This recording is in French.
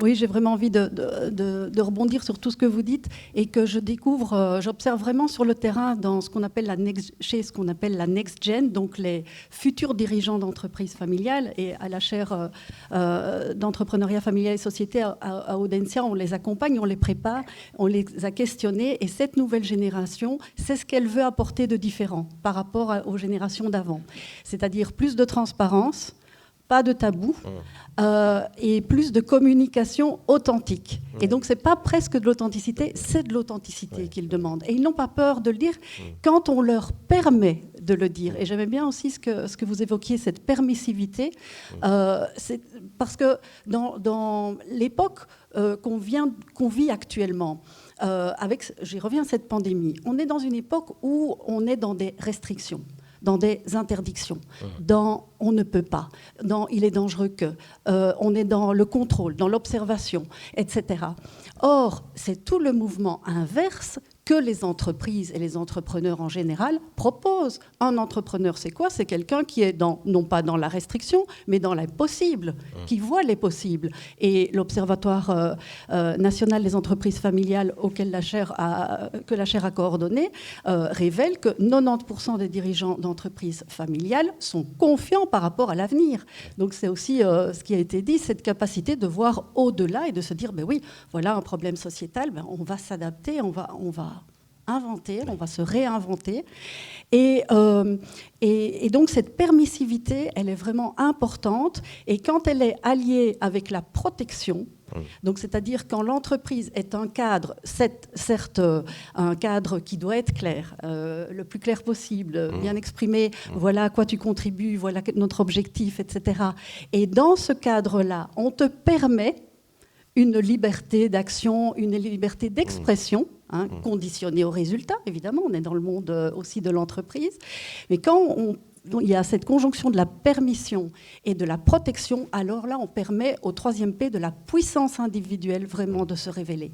Oui, j'ai vraiment envie de rebondir sur tout ce que vous dites et que je découvre, j'observe vraiment sur le terrain dans ce qu'on appelle chez ce qu'on appelle la next gen, donc les futurs dirigeants d'entreprises familiales. Et à la chaire d'entrepreneuriat familial et société à Audencia, on les accompagne, on les prépare, on les a questionnés. Et cette nouvelle génération, c'est ce qu'elle veut apporter de différent par rapport aux générations d'avant. C'est-à-dire plus de transparence, pas de tabou, et plus de communication authentique. Et donc, ce n'est pas presque de l'authenticité, c'est de l'authenticité qu'ils demandent. Et ils n'ont pas peur de le dire quand on leur permet de le dire. Et j'aimais bien aussi ce que vous évoquiez, cette permissivité, parce que dans l'époque qu'on vit actuellement, j'y reviens à cette pandémie, on est dans une époque où on est dans des restrictions, dans des interdictions, dans on ne peut pas, dans il est dangereux que, on est dans le contrôle, dans l'observation, etc. Or, c'est tout le mouvement inverse que les entreprises et les entrepreneurs en général proposent. Un entrepreneur, c'est quoi? C'est quelqu'un qui est non pas dans la restriction, mais dans l'impossible, qui voit les possibles. Et l'Observatoire national des entreprises familiales que la chaire a coordonné révèle que 90% des dirigeants d'entreprises familiales sont confiants par rapport à l'avenir. Donc c'est aussi ce qui a été dit, cette capacité de voir au-delà et de se dire, ben oui, voilà un problème sociétal, ben on va s'adapter, on va inventer, on va se réinventer. Et donc cette permissivité, elle est vraiment importante. Et quand elle est alliée avec la protection, donc c'est-à-dire quand l'entreprise est un cadre, certes un cadre qui doit être clair, le plus clair possible, bien exprimé, voilà à quoi tu contribues, voilà notre objectif, etc. Et dans ce cadre-là, on te permet une liberté d'action, une liberté d'expression, conditionnée au résultat, évidemment, on est dans le monde aussi de l'entreprise. Mais quand il y a cette conjonction de la permission et de la protection, alors là, on permet au 3e P de la puissance individuelle vraiment de se révéler.